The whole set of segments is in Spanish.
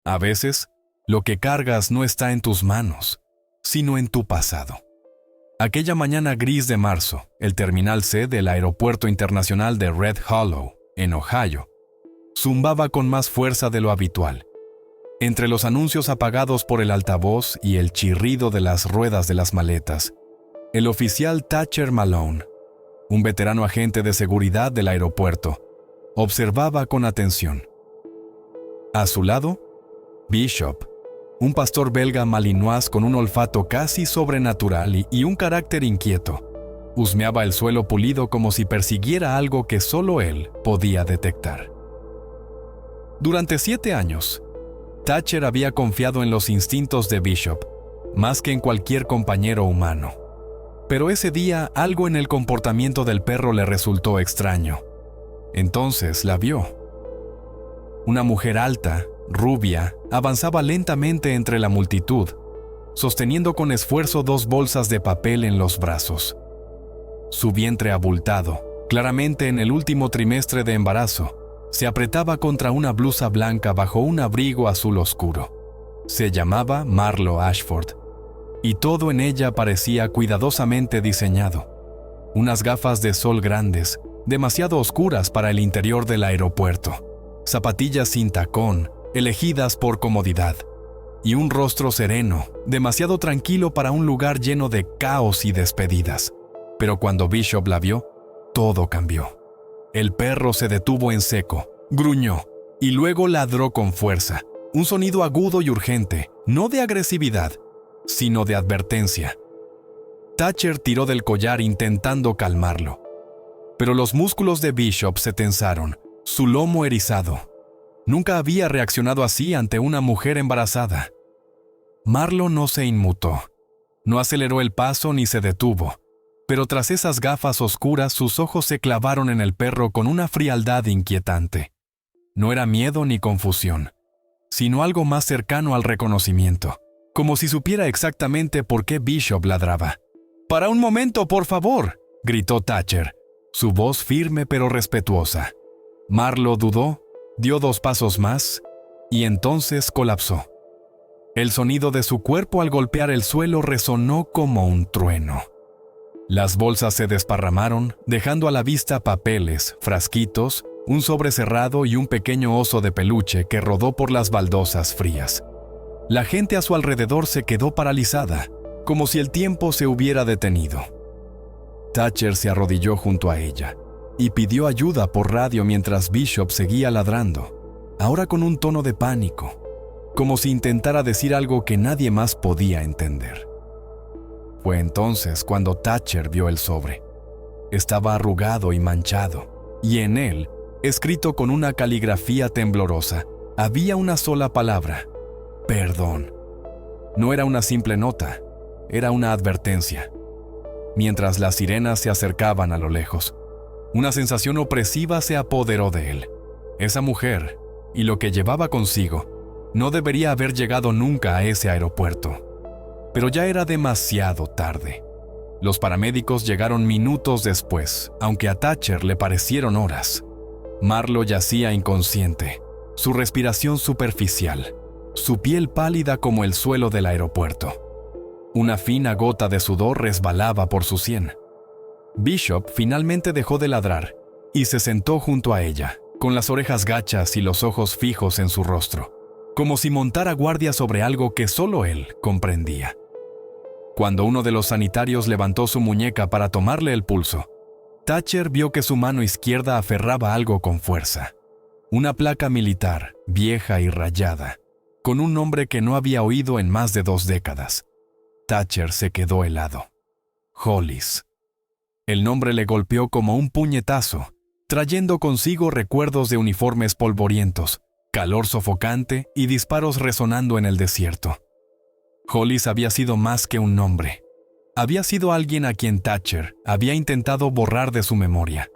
A veces, lo que cargas no está en tus manos, sino en tu pasado. Aquella mañana gris de marzo, el Terminal C del Aeropuerto Internacional de Red Hollow, en Ohio, zumbaba con más fuerza de lo habitual. Entre los anuncios apagados por el altavoz y el chirrido de las ruedas de las maletas, el oficial Thatcher Malone, un veterano agente de seguridad del aeropuerto, observaba con atención. A su lado, Bishop, un pastor belga malinois con un olfato casi sobrenatural y un carácter inquieto, husmeaba el suelo pulido como si persiguiera algo que solo él podía detectar. Durante 7 años, Thatcher había confiado en los instintos de Bishop, más que en cualquier compañero humano. Pero ese día algo en el comportamiento del perro le resultó extraño. Entonces la vio. Una mujer alta, rubia, avanzaba lentamente entre la multitud, sosteniendo con esfuerzo 2 bolsas de papel en los brazos. Su vientre abultado, claramente en el último trimestre de embarazo, se apretaba contra una blusa blanca bajo un abrigo azul oscuro. Se llamaba Marlo Ashford, y todo en ella parecía cuidadosamente diseñado. Unas gafas de sol grandes, demasiado oscuras para el interior del aeropuerto, zapatillas sin tacón, elegidas por comodidad, y un rostro sereno, demasiado tranquilo para un lugar lleno de caos y despedidas. Pero cuando Bishop la vio, todo cambió. El perro se detuvo en seco, gruñó, y luego ladró con fuerza, un sonido agudo y urgente, no de agresividad, sino de advertencia. Thatcher tiró del collar intentando calmarlo, pero los músculos de Bishop se tensaron, su lomo erizado. Nunca había reaccionado así ante una mujer embarazada. Marlo no se inmutó, no aceleró el paso ni se detuvo, pero tras esas gafas oscuras sus ojos se clavaron en el perro con una frialdad inquietante. No era miedo ni confusión, sino algo más cercano al reconocimiento, como si supiera exactamente por qué Bishop ladraba. «¡Para un momento, por favor!», gritó Thatcher, su voz firme pero respetuosa. Marlo dudó, dio 2 pasos más, y entonces colapsó. El sonido de su cuerpo al golpear el suelo resonó como un trueno. Las bolsas se desparramaron, dejando a la vista papeles, frasquitos, un sobre cerrado y un pequeño oso de peluche que rodó por las baldosas frías. La gente a su alrededor se quedó paralizada, como si el tiempo se hubiera detenido. Thatcher se arrodilló junto a ella y pidió ayuda por radio mientras Bishop seguía ladrando, ahora con un tono de pánico, como si intentara decir algo que nadie más podía entender. Fue entonces cuando Thatcher vio el sobre. Estaba arrugado y manchado, y en él, escrito con una caligrafía temblorosa, había una sola palabra: perdón. No era una simple nota, era una advertencia. Mientras las sirenas se acercaban a lo lejos, una sensación opresiva se apoderó de él. Esa mujer, y lo que llevaba consigo, no debería haber llegado nunca a ese aeropuerto. Pero ya era demasiado tarde. Los paramédicos llegaron minutos después, aunque a Thatcher le parecieron horas. Marlo yacía inconsciente, su respiración superficial, su piel pálida como el suelo del aeropuerto. Una fina gota de sudor resbalaba por su sien. Bishop finalmente dejó de ladrar y se sentó junto a ella, con las orejas gachas y los ojos fijos en su rostro, como si montara guardia sobre algo que solo él comprendía. Cuando uno de los sanitarios levantó su muñeca para tomarle el pulso, Thatcher vio que su mano izquierda aferraba algo con fuerza. Una placa militar, vieja y rayada, con un nombre que no había oído en más de 2 décadas. Thatcher se quedó helado. Hollis. El nombre le golpeó como un puñetazo, trayendo consigo recuerdos de uniformes polvorientos, calor sofocante y disparos resonando en el desierto. Hollis había sido más que un nombre. Había sido alguien a quien Thatcher había intentado borrar de su memoria.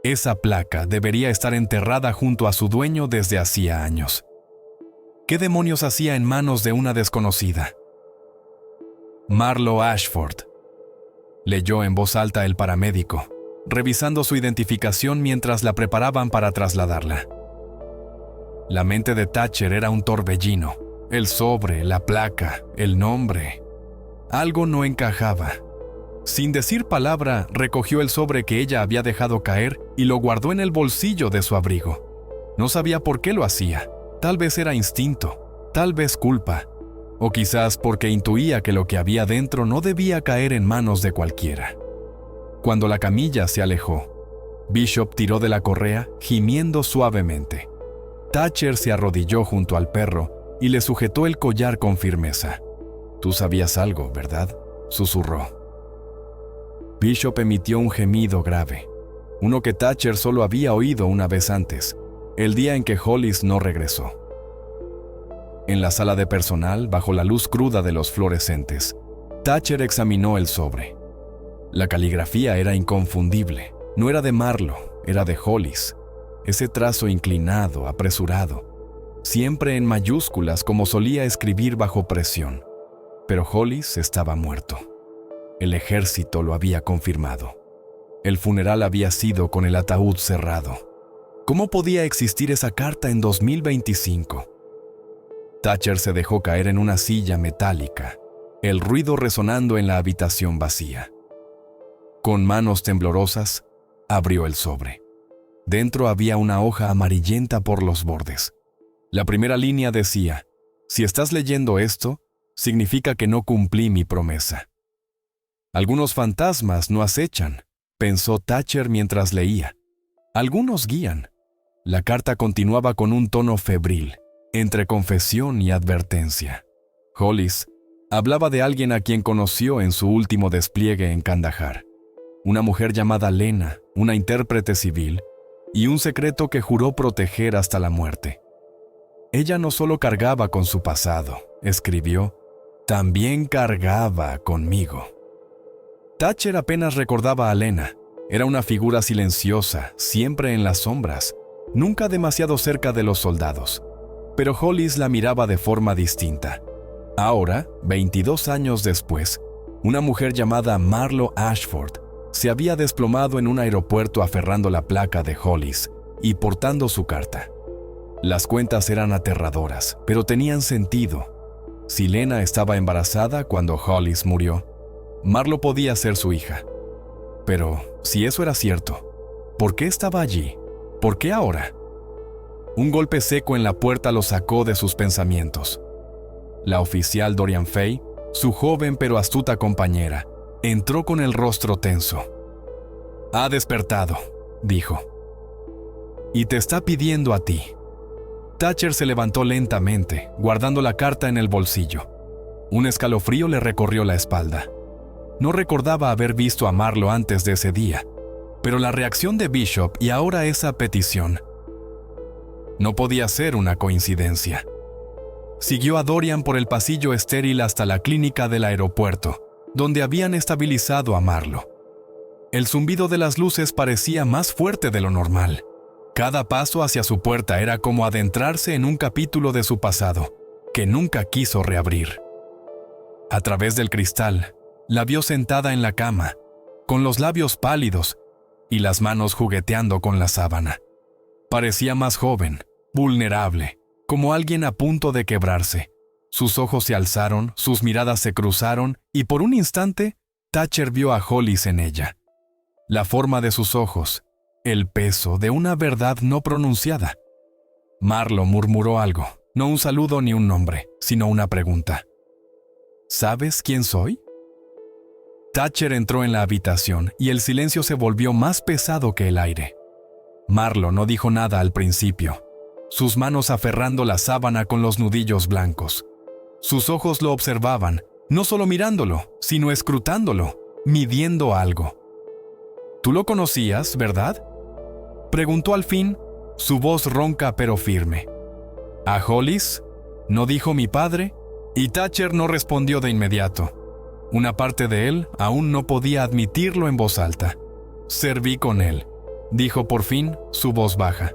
Esa placa debería estar enterrada junto a su dueño desde hacía años. ¿Qué demonios hacía en manos de una desconocida? Marlo Ashford, leyó en voz alta el paramédico, revisando su identificación mientras la preparaban para trasladarla. La mente de Thatcher era un torbellino. El sobre, la placa, el nombre. Algo no encajaba. Sin decir palabra, recogió el sobre que ella había dejado caer y lo guardó en el bolsillo de su abrigo. No sabía por qué lo hacía. Tal vez era instinto, tal vez culpa, o quizás porque intuía que lo que había dentro no debía caer en manos de cualquiera. Cuando la camilla se alejó, Bishop tiró de la correa, gimiendo suavemente. Thatcher se arrodilló junto al perro y le sujetó el collar con firmeza. «Tú sabías algo, ¿verdad?», susurró. Bishop emitió un gemido grave, uno que Thatcher solo había oído una vez antes, el día en que Hollis no regresó. En la sala de personal, bajo la luz cruda de los fluorescentes, Thatcher examinó el sobre. La caligrafía era inconfundible. No era de Marlowe, era de Hollis. Ese trazo inclinado, apresurado, siempre en mayúsculas como solía escribir bajo presión. Pero Hollis estaba muerto. El ejército lo había confirmado. El funeral había sido con el ataúd cerrado. ¿Cómo podía existir esa carta en 2025? Thatcher se dejó caer en una silla metálica, el ruido resonando en la habitación vacía. Con manos temblorosas, abrió el sobre. Dentro había una hoja amarillenta por los bordes. La primera línea decía: «Si estás leyendo esto, significa que no cumplí mi promesa». Algunos fantasmas no acechan, pensó Thatcher mientras leía. Algunos guían. La carta continuaba con un tono febril, entre confesión y advertencia. Hollis hablaba de alguien a quien conoció en su último despliegue en Kandahar. Una mujer llamada Lena, una intérprete civil, y un secreto que juró proteger hasta la muerte. Ella no solo cargaba con su pasado, escribió, también cargaba conmigo. Thatcher apenas recordaba a Lena. Era una figura silenciosa, siempre en las sombras, nunca demasiado cerca de los soldados. Pero Hollis la miraba de forma distinta. Ahora, 22 años después, una mujer llamada Marlo Ashford se había desplomado en un aeropuerto aferrando la placa de Hollis y portando su carta. Las cuentas eran aterradoras, pero tenían sentido. Si Lena estaba embarazada cuando Hollis murió, Marlo podía ser su hija. Pero, si eso era cierto, ¿por qué estaba allí? ¿Por qué ahora? Un golpe seco en la puerta lo sacó de sus pensamientos. La oficial Dorian Fay, su joven pero astuta compañera, entró con el rostro tenso. «Ha despertado», dijo. «Y te está pidiendo a ti». Thatcher se levantó lentamente, guardando la carta en el bolsillo. Un escalofrío le recorrió la espalda. No recordaba haber visto a Marlo antes de ese día, pero la reacción de Bishop y ahora esa petición no podía ser una coincidencia. Siguió a Dorian por el pasillo estéril hasta la clínica del aeropuerto, donde habían estabilizado a Marlo. El zumbido de las luces parecía más fuerte de lo normal. Cada paso hacia su puerta era como adentrarse en un capítulo de su pasado, que nunca quiso reabrir. A través del cristal, la vio sentada en la cama, con los labios pálidos y las manos jugueteando con la sábana. Parecía más joven, vulnerable, como alguien a punto de quebrarse. Sus ojos se alzaron, sus miradas se cruzaron y por un instante, Thatcher vio a Hollis en ella. La forma de sus ojos, el peso de una verdad no pronunciada. Marlo murmuró algo, no un saludo ni un nombre, sino una pregunta. ¿Sabes quién soy? Thatcher entró en la habitación y el silencio se volvió más pesado que el aire. Marlo no dijo nada al principio, sus manos aferrando la sábana con los nudillos blancos. Sus ojos lo observaban, no solo mirándolo, sino escrutándolo, midiendo algo. «¿Tú lo conocías, verdad?», preguntó al fin, su voz ronca pero firme. «¿A Hollis?», no dijo mi padre, y Thatcher no respondió de inmediato. Una parte de él aún no podía admitirlo en voz alta. «Serví con él», dijo por fin, su voz baja.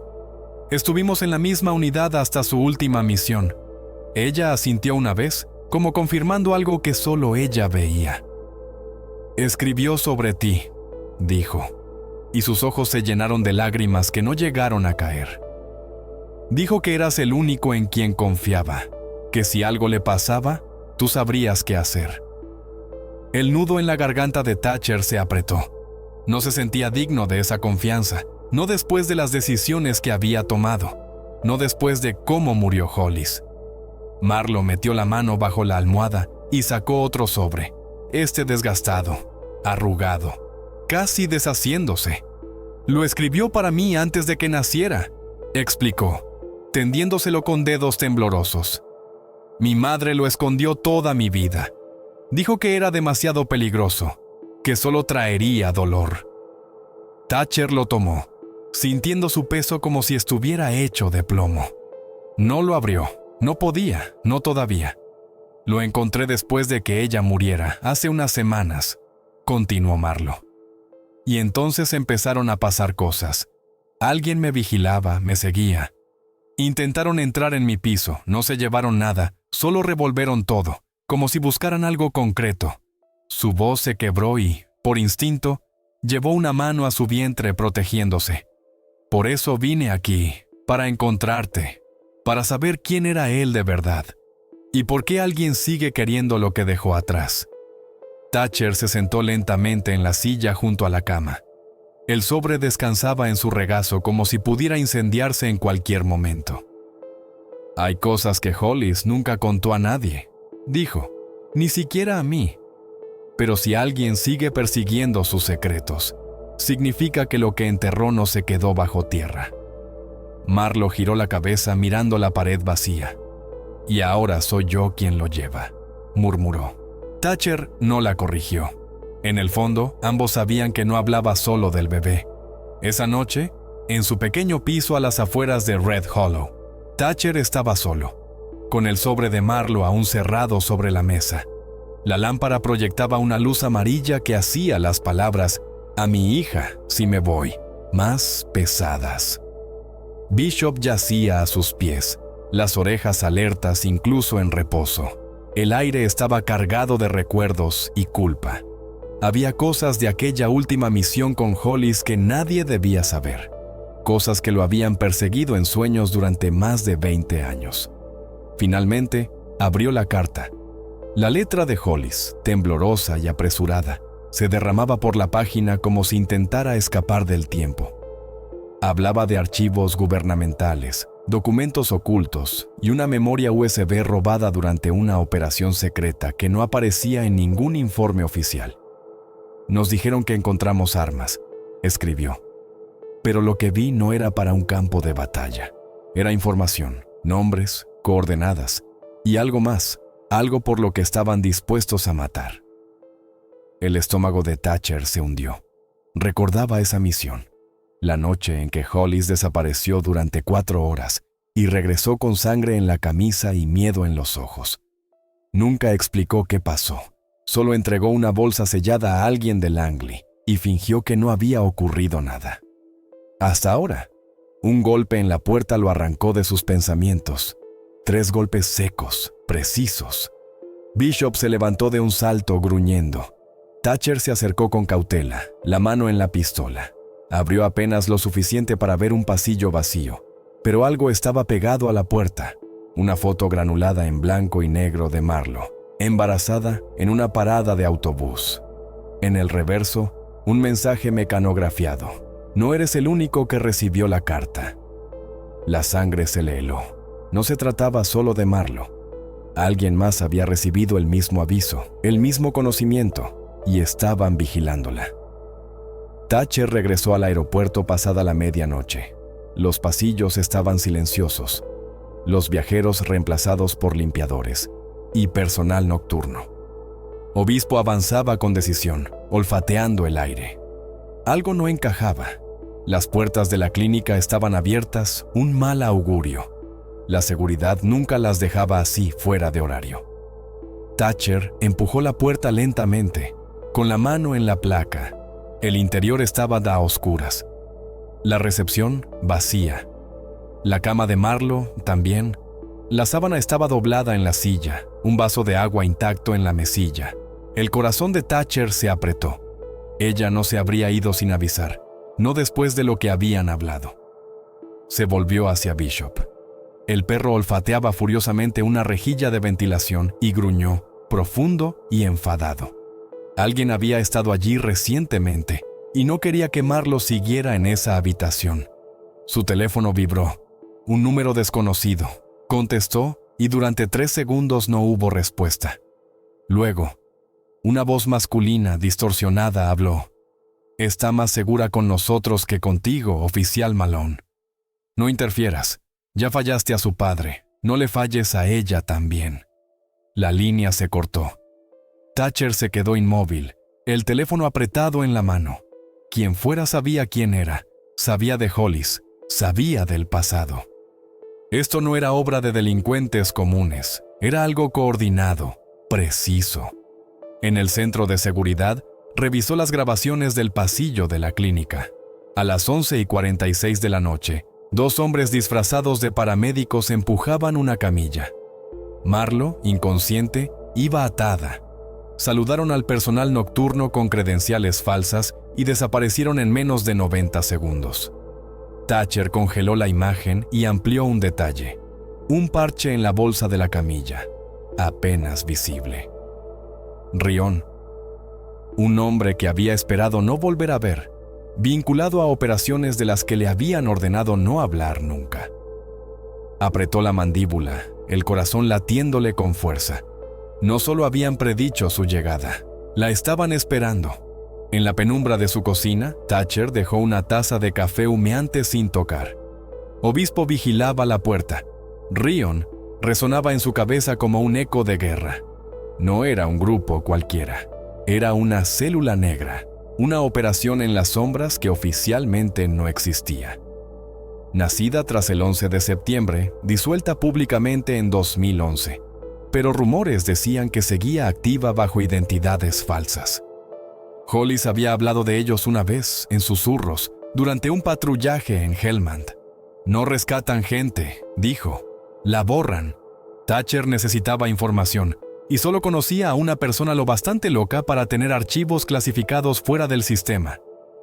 «Estuvimos en la misma unidad hasta su última misión». Ella asintió una vez, como confirmando algo que solo ella veía. «Escribió sobre ti», dijo, y sus ojos se llenaron de lágrimas que no llegaron a caer. Dijo que eras el único en quien confiaba, que si algo le pasaba, tú sabrías qué hacer. El nudo en la garganta de Thatcher se apretó. No se sentía digno de esa confianza, no después de las decisiones que había tomado, no después de cómo murió Hollis. Marlo metió la mano bajo la almohada y sacó otro sobre, desgastado, arrugado, casi deshaciéndose. Lo escribió para mí antes de que naciera, explicó, tendiéndoselo con dedos temblorosos. Mi madre lo escondió toda mi vida. Dijo que era demasiado peligroso, que solo traería dolor. Thatcher lo tomó, sintiendo su peso como si estuviera hecho de plomo. No lo abrió, no podía, no todavía. Lo encontré después de que ella muriera, hace unas semanas, continuó Marlo. Y entonces empezaron a pasar cosas. Alguien me vigilaba, me seguía. Intentaron entrar en mi piso, no se llevaron nada, solo revolvieron todo, como si buscaran algo concreto. Su voz se quebró y, por instinto, llevó una mano a su vientre protegiéndose. Por eso vine aquí, para encontrarte, para saber quién era él de verdad, y por qué alguien sigue queriendo lo que dejó atrás. Thatcher se sentó lentamente en la silla junto a la cama. El sobre descansaba en su regazo como si pudiera incendiarse en cualquier momento. Hay cosas que Hollis nunca contó a nadie, dijo, ni siquiera a mí. Pero si alguien sigue persiguiendo sus secretos, significa que lo que enterró no se quedó bajo tierra. Marlo giró la cabeza mirando la pared vacía. Y ahora soy yo quien lo lleva, murmuró. Thatcher no la corrigió. En el fondo, ambos sabían que no hablaba solo del bebé. Esa noche, en su pequeño piso a las afueras de Red Hollow, Thatcher estaba solo, con el sobre de Marlo aún cerrado sobre la mesa. La lámpara proyectaba una luz amarilla que hacía las palabras «a mi hija, si me voy», más pesadas. Bishop yacía a sus pies, las orejas alertas incluso en reposo. El aire estaba cargado de recuerdos y culpa. Había cosas de aquella última misión con Hollis que nadie debía saber. Cosas que lo habían perseguido en sueños durante más de 20 años. Finalmente, abrió la carta. La letra de Hollis, temblorosa y apresurada, se derramaba por la página como si intentara escapar del tiempo. Hablaba de archivos gubernamentales, documentos ocultos y una memoria USB robada durante una operación secreta que no aparecía en ningún informe oficial. Nos dijeron que encontramos armas, escribió. Pero lo que vi no era para un campo de batalla. Era información, nombres, coordenadas y algo más, algo por lo que estaban dispuestos a matar. El estómago de Thatcher se hundió. Recordaba esa misión, la noche en que Hollis desapareció durante 4 horas y regresó con sangre en la camisa y miedo en los ojos. Nunca explicó qué pasó. Solo entregó una bolsa sellada a alguien de Langley y fingió que no había ocurrido nada. Hasta ahora, un golpe en la puerta lo arrancó de sus pensamientos. 3 golpes secos, precisos. Bishop se levantó de un salto gruñendo. Thatcher se acercó con cautela, la mano en la pistola. Abrió apenas lo suficiente para ver un pasillo vacío, pero algo estaba pegado a la puerta. Una foto granulada en blanco y negro de Marlo, embarazada en una parada de autobús. En el reverso, un mensaje mecanografiado. No eres el único que recibió la carta. La sangre se le heló. No se trataba solo de Marlo. Alguien más había recibido el mismo aviso, el mismo conocimiento, y estaban vigilándola. Thatcher regresó al aeropuerto pasada la medianoche. Los pasillos estaban silenciosos. Los viajeros reemplazados por limpiadores y personal nocturno. Obispo avanzaba con decisión, olfateando el aire. Algo no encajaba. Las puertas de la clínica estaban abiertas, un mal augurio. La seguridad nunca las dejaba así fuera de horario. Thatcher empujó la puerta lentamente, con la mano en la placa. El interior estaba a oscuras. La recepción vacía. La cama de Marlo también. La sábana estaba doblada en la silla, un vaso de agua intacto en la mesilla. El corazón de Thatcher se apretó. Ella no se habría ido sin avisar, no después de lo que habían hablado. Se volvió hacia Bishop. El perro olfateaba furiosamente una rejilla de ventilación y gruñó, profundo y enfadado. Alguien había estado allí recientemente y no quería que Marlo siguiera en esa habitación. Su teléfono vibró. Un número desconocido. Contestó y durante 3 segundos no hubo respuesta. Luego, una voz masculina distorsionada habló. «Está más segura con nosotros que contigo, oficial Malone. No interfieras. Ya fallaste a su padre. No le falles a ella también». La línea se cortó. Thatcher se quedó inmóvil, el teléfono apretado en la mano. Quien fuera sabía quién era, sabía de Hollis, sabía del pasado. Esto no era obra de delincuentes comunes, era algo coordinado, preciso. En el centro de seguridad, revisó las grabaciones del pasillo de la clínica. A las 11:46 de la noche, 2 hombres disfrazados de paramédicos empujaban una camilla. Marlo, inconsciente, iba atada. Saludaron al personal nocturno con credenciales falsas y desaparecieron en menos de 90 segundos. Thatcher congeló la imagen y amplió un detalle. Un parche en la bolsa de la camilla, apenas visible. Ryan, un hombre que había esperado no volver a ver, vinculado a operaciones de las que le habían ordenado no hablar nunca. Apretó la mandíbula, el corazón latiéndole con fuerza. No solo habían predicho su llegada, la estaban esperando. En la penumbra de su cocina, Thatcher dejó una taza de café humeante sin tocar. Obispo vigilaba la puerta. Ryan resonaba en su cabeza como un eco de guerra. No era un grupo cualquiera. Era una célula negra, una operación en las sombras que oficialmente no existía. Nacida tras el 11 de septiembre, disuelta públicamente en 2011, pero rumores decían que seguía activa bajo identidades falsas. Hollis había hablado de ellos una vez, en susurros, durante un patrullaje en Helmand. «No rescatan gente», dijo. «La borran». Thatcher necesitaba información, y solo conocía a una persona lo bastante loca para tener archivos clasificados fuera del sistema.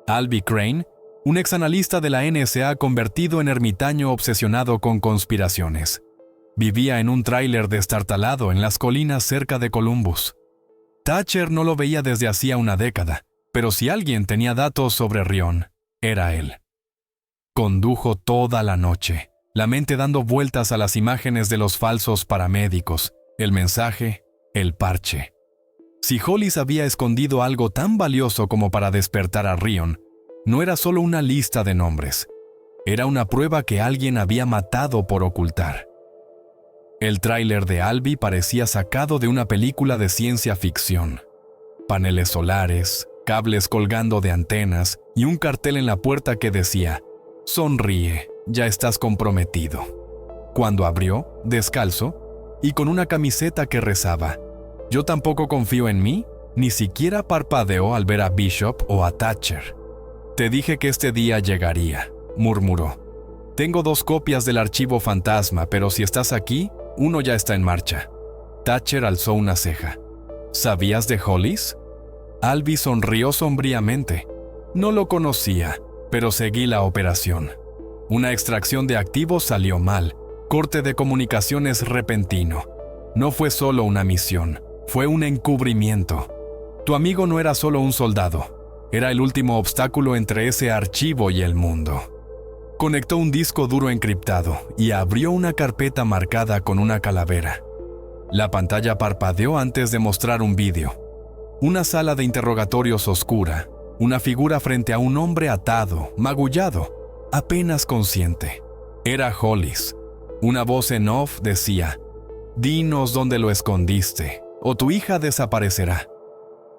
Albie Crane, un exanalista de la NSA convertido en ermitaño obsesionado con conspiraciones. Vivía en un tráiler destartalado en las colinas cerca de Columbus. Thatcher no lo veía desde hacía una década, pero si alguien tenía datos sobre Ryan, era él. Condujo toda la noche, la mente dando vueltas a las imágenes de los falsos paramédicos, el mensaje, el parche. Si Hollis había escondido algo tan valioso como para despertar a Ryan, no era solo una lista de nombres. Era una prueba que alguien había matado por ocultar. El tráiler de Albie parecía sacado de una película de ciencia ficción. Paneles solares, cables colgando de antenas y un cartel en la puerta que decía: «Sonríe, ya estás comprometido». Cuando abrió, descalzo, y con una camiseta que rezaba: «Yo tampoco confío en mí», ni siquiera parpadeó al ver a Bishop o a Thatcher. «Te dije que este día llegaría», murmuró. «Tengo 2 copias del archivo fantasma, pero si estás aquí, uno ya está en marcha». Thatcher alzó una ceja. «¿Sabías de Hollis?». Albie sonrió sombríamente. «No lo conocía, pero seguí la operación. Una extracción de activos salió mal, corte de comunicaciones repentino. No fue solo una misión, fue un encubrimiento. Tu amigo no era solo un soldado, era el último obstáculo entre ese archivo y el mundo». Conectó un disco duro encriptado y abrió una carpeta marcada con una calavera. La pantalla parpadeó antes de mostrar un vídeo. Una sala de interrogatorios oscura, una figura frente a un hombre atado, magullado, apenas consciente. Era Hollis. Una voz en off decía: «Dinos dónde lo escondiste, o tu hija desaparecerá».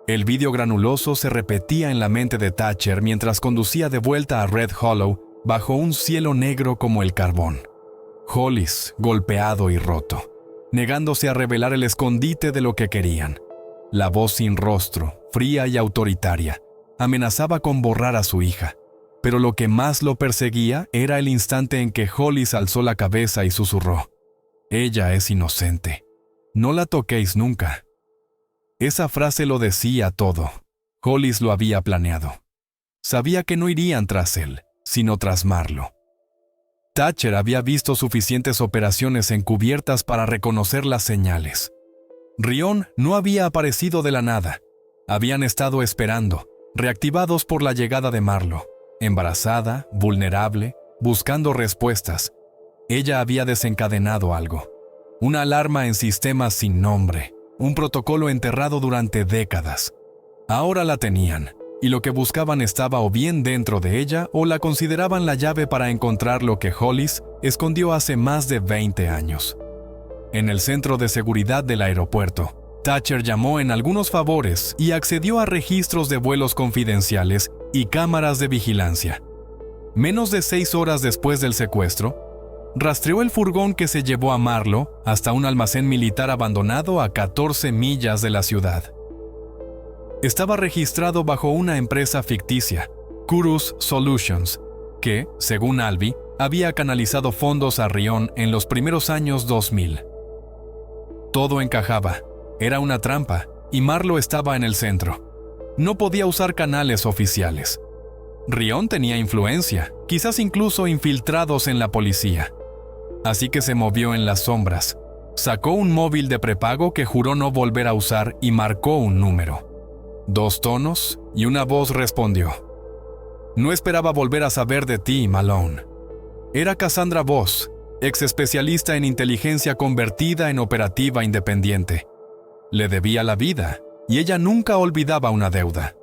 El vídeo granuloso se repetía en la mente de Thatcher mientras conducía de vuelta a Red Hollow bajo un cielo negro como el carbón. Hollis, golpeado y roto, negándose a revelar el escondite de lo que querían. La voz sin rostro, fría y autoritaria, amenazaba con borrar a su hija, pero lo que más lo perseguía era el instante en que Hollis alzó la cabeza y susurró: «Ella es inocente. No la toquéis nunca». Esa frase lo decía todo. Hollis lo había planeado. Sabía que no irían tras él, sino tras Marlo. Thatcher había visto suficientes operaciones encubiertas para reconocer las señales. Ryan no había aparecido de la nada. Habían estado esperando, reactivados por la llegada de Marlo, embarazada, vulnerable, buscando respuestas. Ella había desencadenado algo. Una alarma en sistemas sin nombre, un protocolo enterrado durante décadas. Ahora la tenían, y lo que buscaban estaba o bien dentro de ella o la consideraban la llave para encontrar lo que Hollis escondió hace más de 20 años. En el centro de seguridad del aeropuerto, Thatcher llamó en algunos favores y accedió a registros de vuelos confidenciales y cámaras de vigilancia. Menos de 6 horas después del secuestro, rastreó el furgón que se llevó a Marlo hasta un almacén militar abandonado a 14 millas de la ciudad. Estaba registrado bajo una empresa ficticia, Curus Solutions, que, según Albee, había canalizado fondos a Ryan en los primeros años 2000. Todo encajaba, era una trampa, y Marlo estaba en el centro. No podía usar canales oficiales. Ryan tenía influencia, quizás incluso infiltrados en la policía. Así que se movió en las sombras. Sacó un móvil de prepago que juró no volver a usar y marcó un número. 2 tonos y una voz respondió. No esperaba volver a saber de ti, Malone. Era Cassandra Voss, ex especialista en inteligencia convertida en operativa independiente. Le debía la vida, y ella nunca olvidaba una deuda.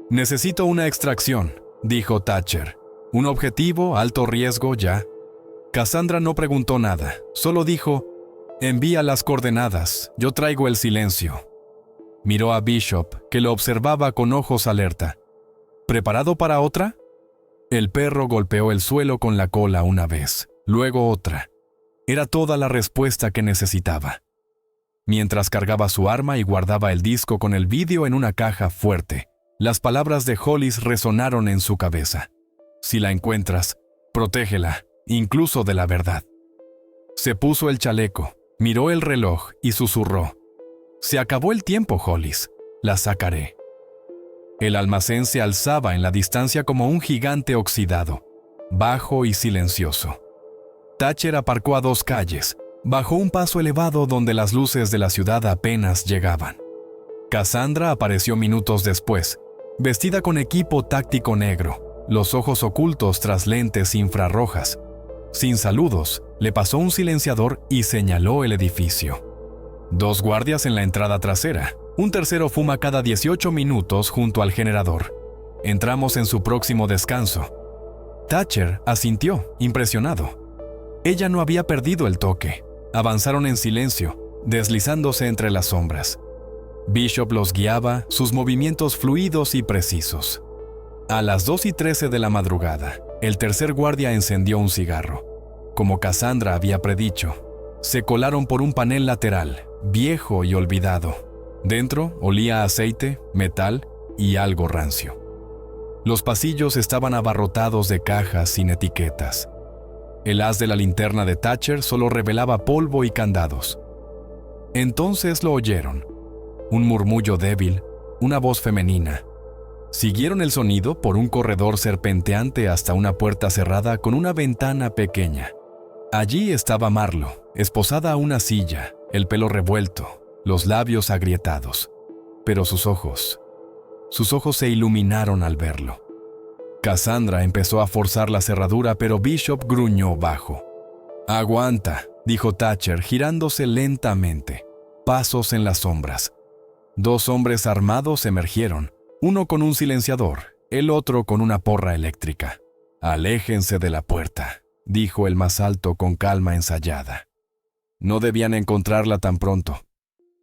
Necesito una extracción, dijo Thatcher. Un objetivo, alto riesgo, ya. Cassandra no preguntó nada, solo dijo, envía las coordenadas, yo traigo el silencio. Miró a Bishop, que lo observaba con ojos alerta. ¿Preparado para otra? El perro golpeó el suelo con la cola una vez, luego otra. Era toda la respuesta que necesitaba. Mientras cargaba su arma y guardaba el disco con el vídeo en una caja fuerte, las palabras de Hollis resonaron en su cabeza. Si la encuentras, protégela, incluso de la verdad. Se puso el chaleco, miró el reloj y susurró. Se acabó el tiempo, Hollis. La sacaré. El almacén se alzaba en la distancia como un gigante oxidado, bajo y silencioso. Thatcher aparcó a 2 calles, bajó un paso elevado donde las luces de la ciudad apenas llegaban. Cassandra apareció minutos después, vestida con equipo táctico negro, los ojos ocultos tras lentes infrarrojas. Sin saludos, le pasó un silenciador y señaló el edificio. 2 guardias en la entrada trasera. Un tercero fuma cada 18 minutos junto al generador. Entramos en su próximo descanso. Thatcher asintió, impresionado. Ella no había perdido el toque. Avanzaron en silencio, deslizándose entre las sombras. Bishop los guiaba, sus movimientos fluidos y precisos. A las 2:13 de la madrugada, el tercer guardia encendió un cigarro. Como Cassandra había predicho, se colaron por un panel lateral, viejo y olvidado. Dentro olía a aceite, metal y algo rancio. Los pasillos estaban abarrotados de cajas sin etiquetas. El haz de la linterna de Thatcher solo revelaba polvo y candados. Entonces lo oyeron. Un murmullo débil, una voz femenina. Siguieron el sonido por un corredor serpenteante hasta una puerta cerrada con una ventana pequeña. Allí estaba Marlo, esposada a una silla, el pelo revuelto, los labios agrietados. Pero sus ojos se iluminaron al verlo. Cassandra empezó a forzar la cerradura, pero Bishop gruñó bajo. «Aguanta», dijo Thatcher, girándose lentamente. Pasos en las sombras. 2 hombres armados emergieron, uno con un silenciador, el otro con una porra eléctrica. «Aléjense de la puerta», dijo el más alto con calma ensayada. No debían encontrarla tan pronto.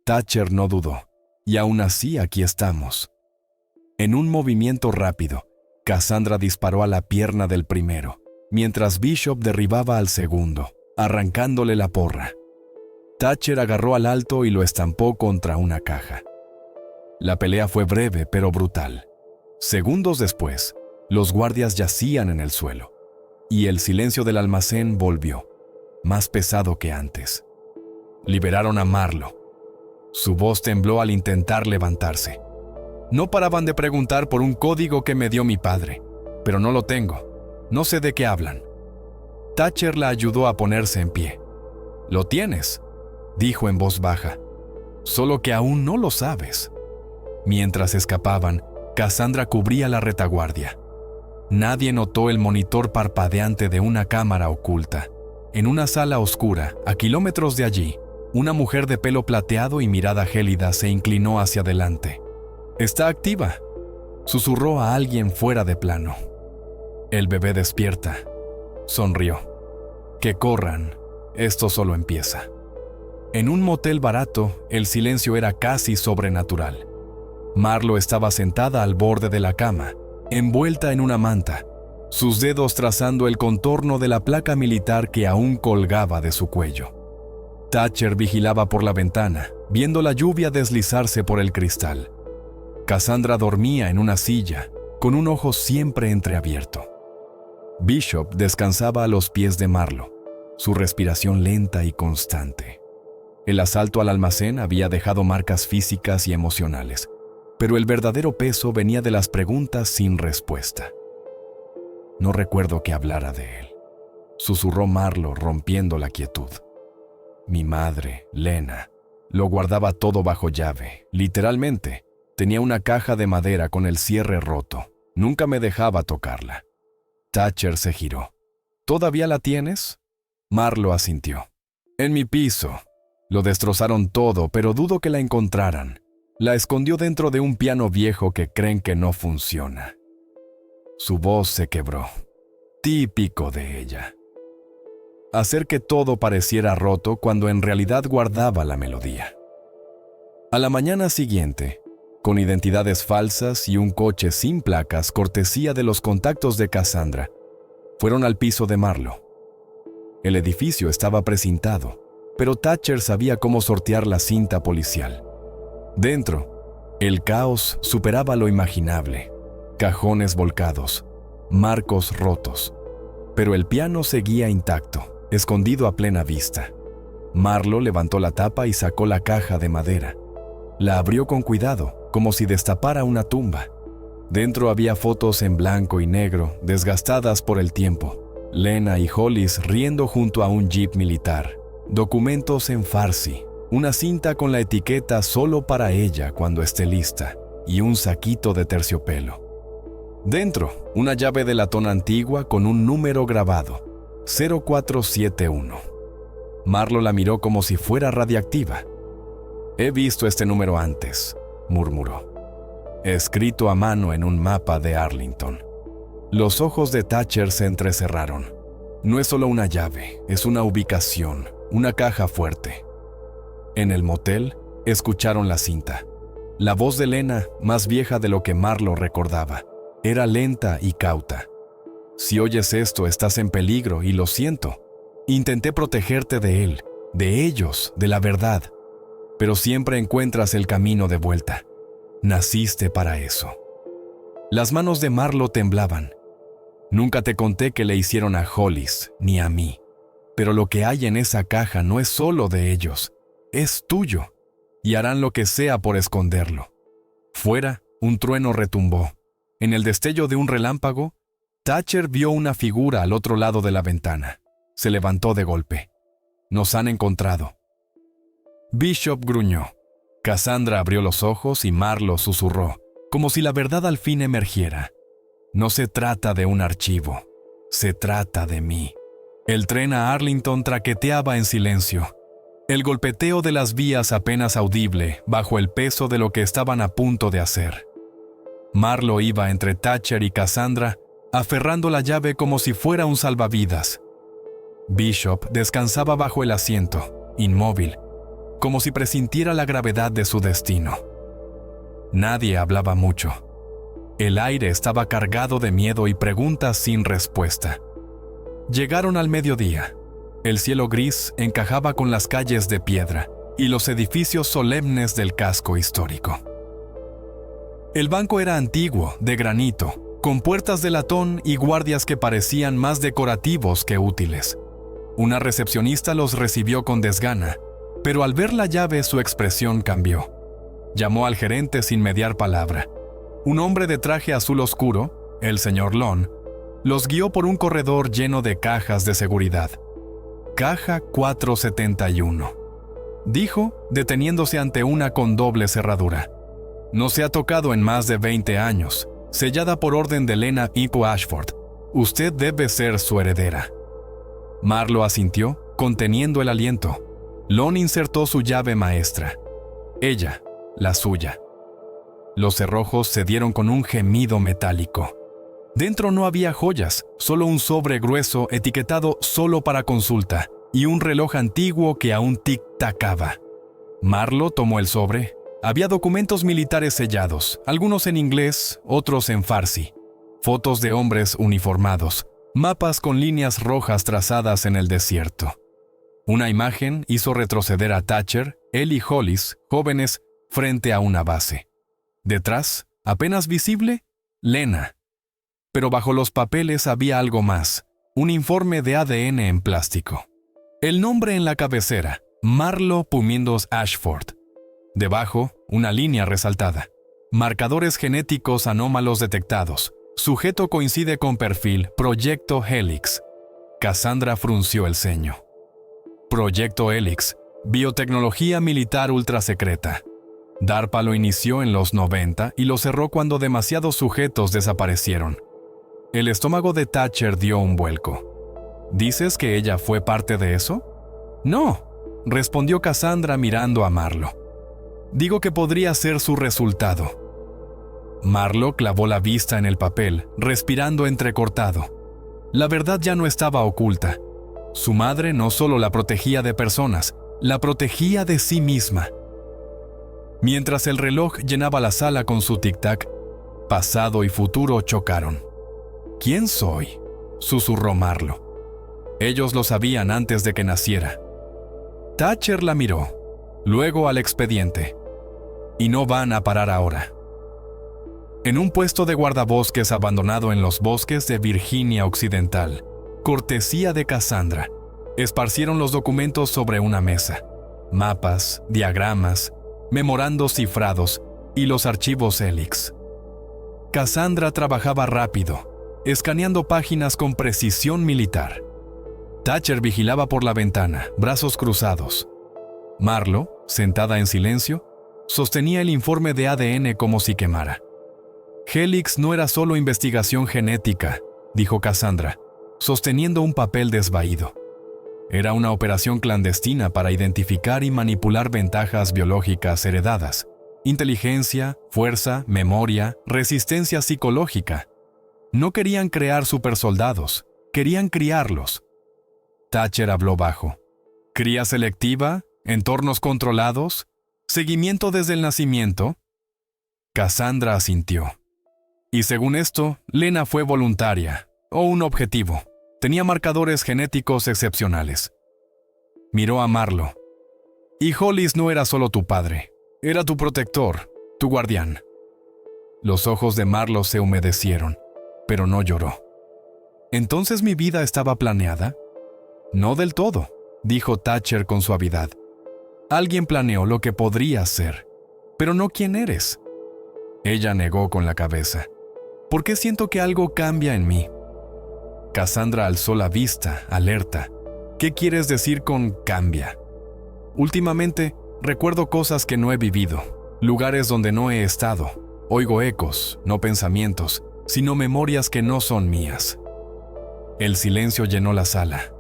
Thatcher no dudó, y aún así aquí estamos. En un movimiento rápido, Cassandra disparó a la pierna del primero, mientras Bishop derribaba al segundo, arrancándole la porra. Thatcher agarró al alto y lo estampó contra una caja. La pelea fue breve pero brutal. Segundos después, los guardias yacían en el suelo, y el silencio del almacén volvió, más pesado que antes. Liberaron a Marlo. Su voz tembló al intentar levantarse. No paraban de preguntar por un código que me dio mi padre, pero no lo tengo. No sé de qué hablan. Thatcher la ayudó a ponerse en pie. «Lo tienes», dijo en voz baja. «Solo que aún no lo sabes». Mientras escapaban, Cassandra cubría la retaguardia. Nadie notó el monitor parpadeante de una cámara oculta. En una sala oscura, a kilómetros de allí, una mujer de pelo plateado y mirada gélida se inclinó hacia adelante. «Está activa», susurró a alguien fuera de plano. «El bebé despierta», sonrió. «Que corran, esto solo empieza». En un motel barato, el silencio era casi sobrenatural. Marlo estaba sentada al borde de la cama, envuelta en una manta, sus dedos trazando el contorno de la placa militar que aún colgaba de su cuello. Thatcher vigilaba por la ventana, viendo la lluvia deslizarse por el cristal. Cassandra dormía en una silla, con un ojo siempre entreabierto. Bishop descansaba a los pies de Marlo, su respiración lenta y constante. El asalto al almacén había dejado marcas físicas y emocionales, pero el verdadero peso venía de las preguntas sin respuesta. «No recuerdo que hablara de él», susurró Marlo, rompiendo la quietud. «Mi madre, Lena, lo guardaba todo bajo llave, literalmente. Tenía una caja de madera con el cierre roto. Nunca me dejaba tocarla». Thatcher se giró. «¿Todavía la tienes?» Marlo asintió. «En mi piso. Lo destrozaron todo, pero dudo que la encontraran. La escondió dentro de un piano viejo que creen que no funciona». Su voz se quebró. Típico de ella. Hacer que todo pareciera roto cuando en realidad guardaba la melodía. A la mañana siguiente, con identidades falsas y un coche sin placas cortesía de los contactos de Cassandra, fueron al piso de Marlo. El edificio estaba precintado, pero Thatcher sabía cómo sortear la cinta policial. Dentro, el caos superaba lo imaginable. Cajones volcados, marcos rotos. Pero el piano seguía intacto, escondido a plena vista. Marlo levantó la tapa y sacó la caja de madera. La abrió con cuidado, como si destapara una tumba. Dentro había fotos en blanco y negro, desgastadas por el tiempo. Lena y Hollis riendo junto a un jeep militar. Documentos en farsi. Una cinta con la etiqueta «Solo para ella cuando esté lista» y un saquito de terciopelo. Dentro, una llave de latón antigua con un número grabado, 0471. Marlo la miró como si fuera radiactiva. «He visto este número antes», murmuró. Escrito a mano en un mapa de Arlington. Los ojos de Thatcher se entrecerraron. No es solo una llave, es una ubicación, una caja fuerte. En el motel, escucharon la cinta. La voz de Lena, más vieja de lo que Marlo recordaba, era lenta y cauta. «Si oyes esto, estás en peligro y lo siento. Intenté protegerte de él, de ellos, de la verdad. Pero siempre encuentras el camino de vuelta. Naciste para eso». Las manos de Marlo temblaban. «Nunca te conté que le hicieron a Hollis, ni a mí. Pero lo que hay en esa caja no es solo de ellos, es tuyo. Y harán lo que sea por esconderlo». Fuera, un trueno retumbó. En el destello de un relámpago, Thatcher vio una figura al otro lado de la ventana. Se levantó de golpe. «Nos han encontrado». Bishop gruñó. Cassandra abrió los ojos y Marlo susurró, como si la verdad al fin emergiera. «No se trata de un archivo. Se trata de mí». El tren a Arlington traqueteaba en silencio. El golpeteo de las vías apenas audible bajo el peso de lo que estaban a punto de hacer. Marlo iba entre Thatcher y Cassandra, aferrando la llave como si fuera un salvavidas. Bishop descansaba bajo el asiento, inmóvil, como si presintiera la gravedad de su destino. Nadie hablaba mucho. El aire estaba cargado de miedo y preguntas sin respuesta. Llegaron al mediodía. El cielo gris encajaba con las calles de piedra y los edificios solemnes del casco histórico. El banco era antiguo, de granito, con puertas de latón y guardias que parecían más decorativos que útiles. Una recepcionista los recibió con desgana, pero al ver la llave su expresión cambió. Llamó al gerente sin mediar palabra. Un hombre de traje azul oscuro, el señor Lon, Los guió por un corredor lleno de cajas de seguridad. Caja 471, dijo, deteniéndose ante una con doble cerradura. No se ha tocado en más de 20 años, sellada por orden de Lena Ipo Ashford. Usted debe ser su heredera. Marlo asintió, conteniendo el aliento. Lon insertó su llave maestra. Ella, la suya. Los cerrojos se dieron con un gemido metálico. Dentro no había joyas, solo un sobre grueso etiquetado solo para consulta y un reloj antiguo que aún tic-tacaba. Marlo tomó el sobre. Había documentos militares sellados, algunos en inglés, otros en farsi. Fotos de hombres uniformados, mapas con líneas rojas trazadas en el desierto. Una imagen hizo retroceder a Thatcher, él y Hollis, jóvenes, frente a una base. Detrás, apenas visible, Lena. Pero bajo los papeles había algo más, un informe de ADN en plástico. El nombre en la cabecera, Marlo Pumindos Ashford. Debajo, una línea resaltada. Marcadores genéticos anómalos detectados. Sujeto coincide con perfil, Proyecto Helix. Cassandra frunció el ceño. Proyecto Helix, biotecnología militar ultrasecreta. DARPA lo inició en los 90 y lo cerró cuando demasiados sujetos desaparecieron. El estómago de Thatcher dio un vuelco. ¿Dices que ella fue parte de eso? No, respondió Cassandra mirando a Marlo. Digo que podría ser su resultado. Marlo clavó la vista en el papel, respirando entrecortado. La verdad ya no estaba oculta. Su madre no solo la protegía de personas, la protegía de sí misma. Mientras el reloj llenaba la sala con su tic-tac, pasado y futuro chocaron. ¿Quién soy?, susurró Marlo. Ellos lo sabían antes de que naciera. Thatcher la miró, luego al expediente. Y no van a parar ahora. En un puesto de guardabosques abandonado en los bosques de Virginia Occidental, cortesía de Cassandra, esparcieron los documentos sobre una mesa. Mapas, diagramas, memorandos cifrados y los archivos Helix. Cassandra trabajaba rápido, escaneando páginas con precisión militar. Thatcher vigilaba por la ventana, brazos cruzados. Marlo, sentada en silencio, sostenía el informe de ADN como si quemara. Helix no era solo investigación genética, dijo Cassandra, sosteniendo un papel desvaído. Era una operación clandestina para identificar y manipular ventajas biológicas heredadas. Inteligencia, fuerza, memoria, resistencia psicológica. No querían crear supersoldados, querían criarlos. Thatcher habló bajo. ¿Cría selectiva? ¿Entornos controlados? ¿Seguimiento desde el nacimiento? Cassandra asintió. Y según esto, Lena fue voluntaria, o un objetivo. Tenía marcadores genéticos excepcionales. Miró a Marlo. Y Hollis no era solo tu padre, era tu protector, tu guardián. Los ojos de Marlo se humedecieron, pero no lloró. ¿Entonces mi vida estaba planeada? No del todo, dijo Thatcher con suavidad. Alguien planeó lo que podría ser, pero no quién eres. Ella negó con la cabeza. ¿Por qué siento que algo cambia en mí? Cassandra alzó la vista, alerta. ¿Qué quieres decir con cambia? Últimamente, recuerdo cosas que no he vivido, lugares donde no he estado. Oigo ecos, no pensamientos, sino memorias que no son mías. El silencio llenó la sala.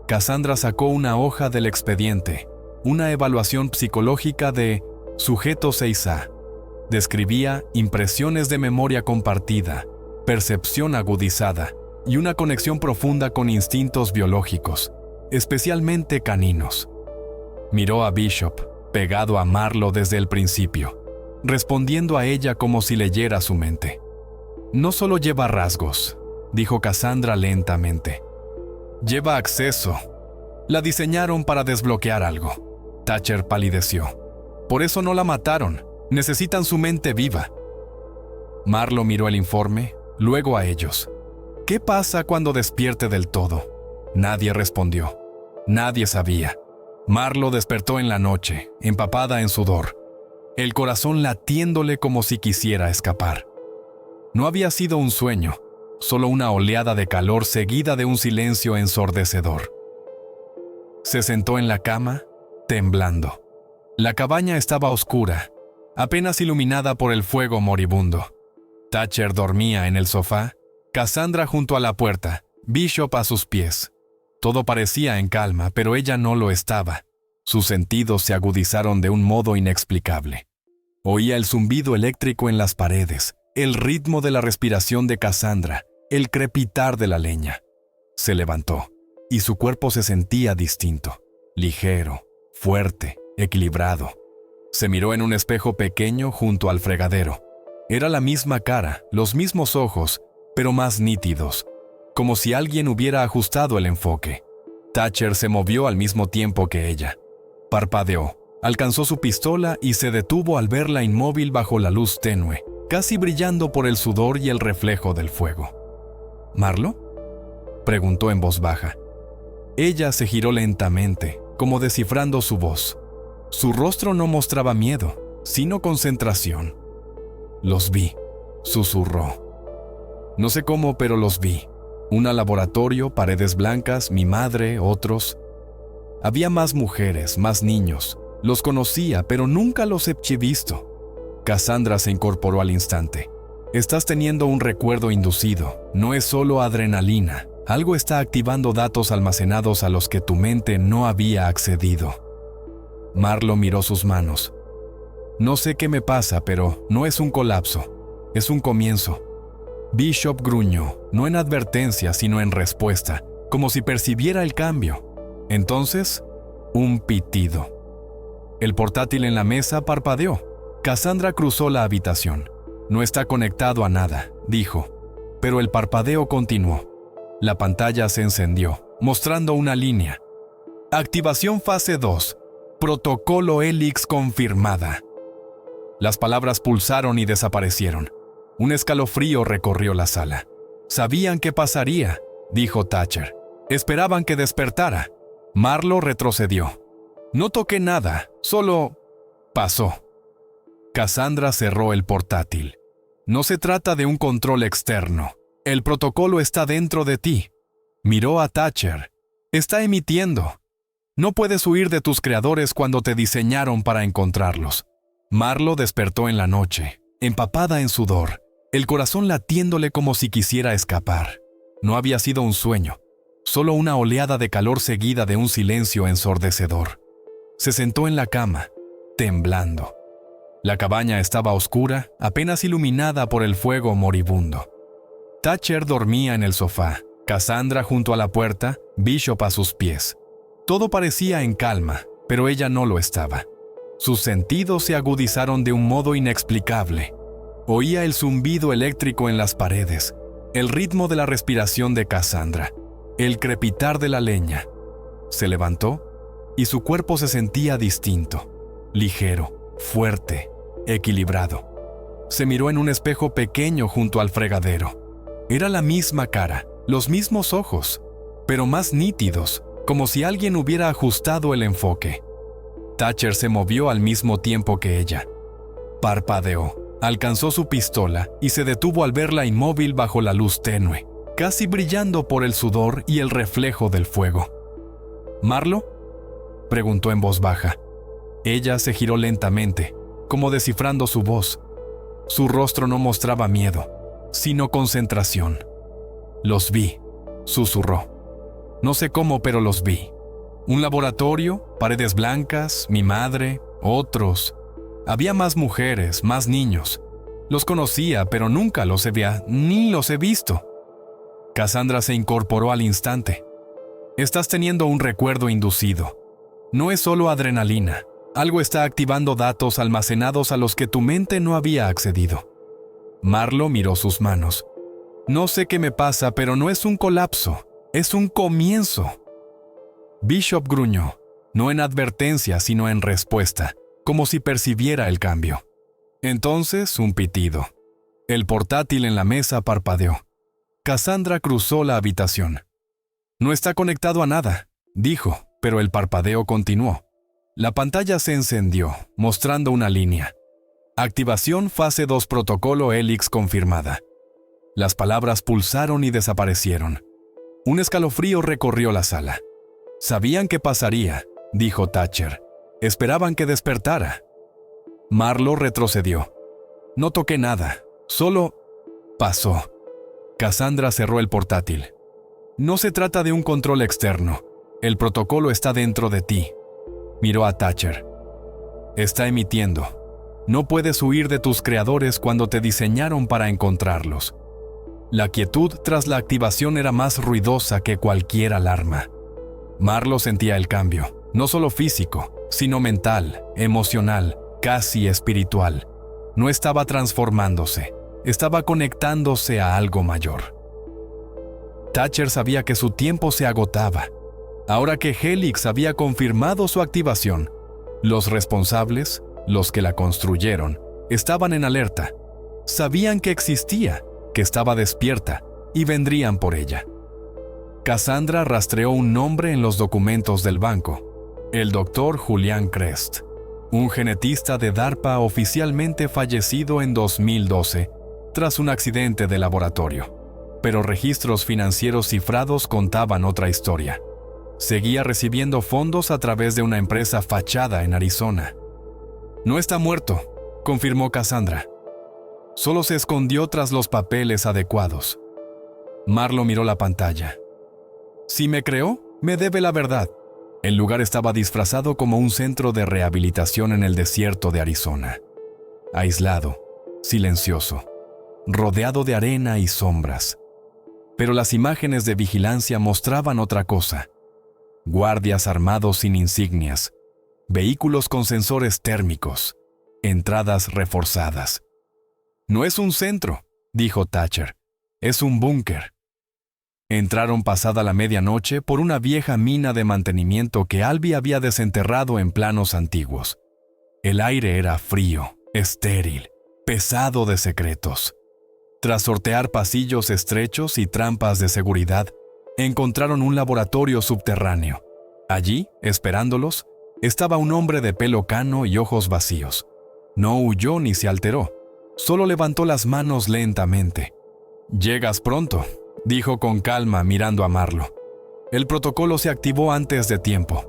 Cassandra sacó una hoja del expediente, una evaluación psicológica de sujeto 6A. Describía impresiones de memoria compartida, percepción agudizada y una conexión profunda con instintos biológicos, especialmente caninos. Miró a Bishop, pegado a Marlo desde el principio, respondiendo a ella como si leyera su mente. No solo lleva rasgos, dijo Cassandra lentamente. Lleva acceso. La diseñaron para desbloquear algo. Thatcher palideció. Por eso no la mataron. Necesitan su mente viva. Marlo miró el informe, luego a ellos. ¿Qué pasa cuando despierte del todo? Nadie respondió. Nadie sabía. Marlo despertó en la noche, empapada en sudor, el corazón latiéndole como si quisiera escapar. No había sido un sueño. solo una oleada de calor seguida de un silencio ensordecedor. Se sentó en la cama, temblando. La cabaña estaba oscura, apenas iluminada por el fuego moribundo. Thatcher dormía en el sofá, Cassandra junto a la puerta, Bishop a sus pies. Todo parecía en calma, pero ella no lo estaba. Sus sentidos se agudizaron de un modo inexplicable. Oía el zumbido eléctrico en las paredes, el ritmo de la respiración de Cassandra, el crepitar de la leña. Se levantó, y su cuerpo se sentía distinto, ligero, fuerte, equilibrado. Se miró en un espejo pequeño junto al fregadero. Era la misma cara, los mismos ojos, pero más nítidos, como si alguien hubiera ajustado el enfoque. Thatcher se movió al mismo tiempo que ella. Parpadeó, alcanzó su pistola y se detuvo al verla inmóvil bajo la luz tenue, casi brillando por el sudor y el reflejo del fuego. ¿Marlo?, preguntó en voz baja. Ella se giró lentamente, como descifrando su voz. Su rostro no mostraba miedo, sino concentración. «Los vi», susurró. «No sé cómo, pero los vi. Un laboratorio, paredes blancas, mi madre, otros. Había más mujeres, más niños. Los conocía, pero nunca los he visto». Cassandra se incorporó al instante. «Estás teniendo un recuerdo inducido. No es solo adrenalina. Algo está activando datos almacenados a los que tu mente no había accedido». Marlo miró sus manos. «No sé qué me pasa, pero no es un colapso. Es un comienzo». Bishop gruñó, no en advertencia, sino en respuesta, como si percibiera el cambio. Entonces, un pitido. El portátil en la mesa parpadeó. Cassandra cruzó la habitación. «No está conectado a nada», dijo. Pero el parpadeo continuó. La pantalla se encendió, mostrando una línea. «Activación fase 2. Protocolo Helix confirmada». Las palabras pulsaron y desaparecieron. Un escalofrío recorrió la sala. «Sabían qué pasaría», dijo Thatcher. «Esperaban que despertara». Marlo retrocedió. «No toqué nada, solo pasó». Cassandra cerró el portátil. «No se trata de un control externo. El protocolo está dentro de ti». Miró a Thatcher. «Está emitiendo. No puedes huir de tus creadores cuando te diseñaron para encontrarlos». Marlo despertó en la noche, empapada en sudor, el corazón latiéndole como si quisiera escapar. No había sido un sueño, solo una oleada de calor seguida de un silencio ensordecedor. Se sentó en la cama, temblando. La cabaña estaba oscura, apenas iluminada por el fuego moribundo. Thatcher dormía en el sofá, Cassandra junto a la puerta, Bishop a sus pies. Todo parecía en calma, pero ella no lo estaba. Sus sentidos se agudizaron de un modo inexplicable. Oía el zumbido eléctrico en las paredes, el ritmo de la respiración de Cassandra, el crepitar de la leña. Se levantó y su cuerpo se sentía distinto, ligero, fuerte, equilibrado. Se miró en un espejo pequeño junto al fregadero. Era la misma cara, los mismos ojos, pero más nítidos, como si alguien hubiera ajustado el enfoque. Thatcher se movió al mismo tiempo que ella. Parpadeó, alcanzó su pistola y se detuvo al verla inmóvil bajo la luz tenue, casi brillando por el sudor y el reflejo del fuego. «¿Marlo?», preguntó en voz baja. Ella se giró lentamente, como descifrando su voz. Su rostro no mostraba miedo, sino concentración. «Los vi», susurró. «No sé cómo, pero los vi. Un laboratorio, paredes blancas, mi madre, otros. Había más mujeres, más niños. Los conocía, pero nunca los había, ni los he visto». Cassandra se incorporó al instante. «Estás teniendo un recuerdo inducido. No es solo adrenalina. Algo está activando datos almacenados a los que tu mente no había accedido». Marlo miró sus manos. «No sé qué me pasa, pero no es un colapso. Es un comienzo». Bishop gruñó, no en advertencia, sino en respuesta, como si percibiera el cambio. Entonces, un pitido. El portátil en la mesa parpadeó. Cassandra cruzó la habitación. «No está conectado a nada», dijo, pero el parpadeo continuó. La pantalla se encendió, mostrando una línea. «Activación fase 2 protocolo Helix confirmada». Las palabras pulsaron y desaparecieron. Un escalofrío recorrió la sala. Sabían qué pasaría, dijo Thatcher. Esperaban que despertara. Marlowe retrocedió. No toqué nada, solo pasó. Cassandra cerró el portátil. No se trata de un control externo. El protocolo está dentro de ti. Miró a Thatcher. Está emitiendo. No puedes huir de tus creadores cuando te diseñaron para encontrarlos. La quietud tras la activación era más ruidosa que cualquier alarma. Marlowe sentía el cambio, no solo físico, sino mental, emocional, casi espiritual. No estaba transformándose, estaba conectándose a algo mayor. Thatcher sabía que su tiempo se agotaba. Ahora que Helix había confirmado su activación, los responsables, los que la construyeron, estaban en alerta. Sabían que existía, que estaba despierta, y vendrían por ella. Cassandra rastreó un nombre en los documentos del banco: el Dr. Julian Crest, un genetista de DARPA oficialmente fallecido en 2012 tras un accidente de laboratorio. Pero registros financieros cifrados contaban otra historia. Seguía recibiendo fondos a través de una empresa fachada en Arizona. No está muerto, confirmó Cassandra. Solo se escondió tras los papeles adecuados. Marlowe miró la pantalla. Si me creó, me debe la verdad. El lugar estaba disfrazado como un centro de rehabilitación en el desierto de Arizona. Aislado, silencioso, rodeado de arena y sombras. Pero las imágenes de vigilancia mostraban otra cosa. Guardias armados sin insignias, vehículos con sensores térmicos, entradas reforzadas. No es un centro, dijo Thatcher, es un búnker. Entraron pasada la medianoche por una vieja mina de mantenimiento que Albie había desenterrado en planos antiguos. El aire era frío, estéril, pesado de secretos. Tras sortear pasillos estrechos y trampas de seguridad, encontraron un laboratorio subterráneo. Allí, esperándolos, estaba un hombre de pelo cano y ojos vacíos. No huyó ni se alteró, solo levantó las manos lentamente. «Llegas pronto», dijo con calma mirando a Marlowe. El protocolo se activó antes de tiempo.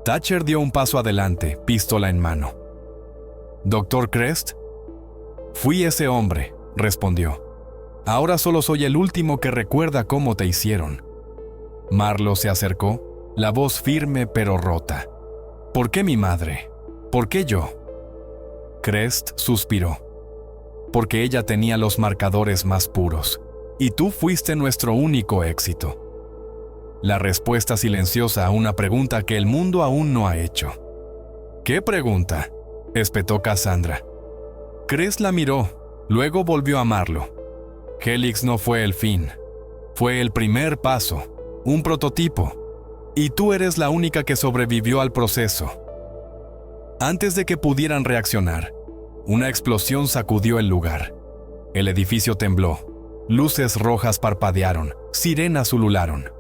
Thatcher dio un paso adelante, pistola en mano. «¿Dr. Crest?» «Fui ese hombre», respondió. «Ahora solo soy el último que recuerda cómo te hicieron». Marlowe se acercó, la voz firme pero rota. «¿Por qué mi madre? ¿Por qué yo?» Crest suspiró. «Porque ella tenía los marcadores más puros, y tú fuiste nuestro único éxito». La respuesta silenciosa a una pregunta que el mundo aún no ha hecho. «¿Qué pregunta?», espetó Cassandra. Crest la miró, luego volvió a Marlowe. «Helix no fue el fin. Fue el primer paso, un prototipo. Y tú eres la única que sobrevivió al proceso». Antes de que pudieran reaccionar, una explosión sacudió el lugar. El edificio tembló. Luces rojas parpadearon, sirenas ulularon.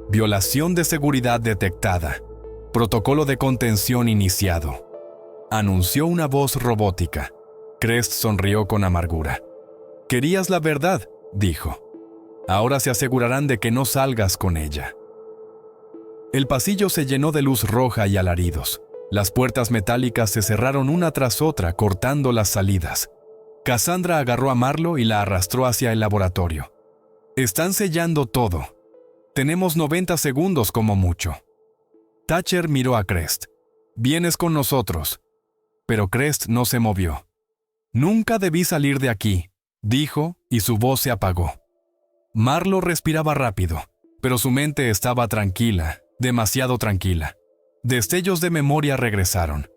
Violación de seguridad detectada. Protocolo de contención iniciado. Anunció una voz robótica. Crest sonrió con amargura. «Querías la verdad», dijo. «Ahora se asegurarán de que no salgas con ella». El pasillo se llenó de luz roja y alaridos. Las puertas metálicas se cerraron una tras otra, cortando las salidas. Cassandra agarró a Marlowe y la arrastró hacia el laboratorio. «Están sellando todo. Tenemos 90 segundos como mucho». Thatcher miró a Crest. «Vienes con nosotros». Pero Crest no se movió. «Nunca debí salir de aquí», dijo, y su voz se apagó. Marlowe respiraba rápido, pero su mente estaba tranquila, demasiado tranquila. Destellos de memoria regresaron.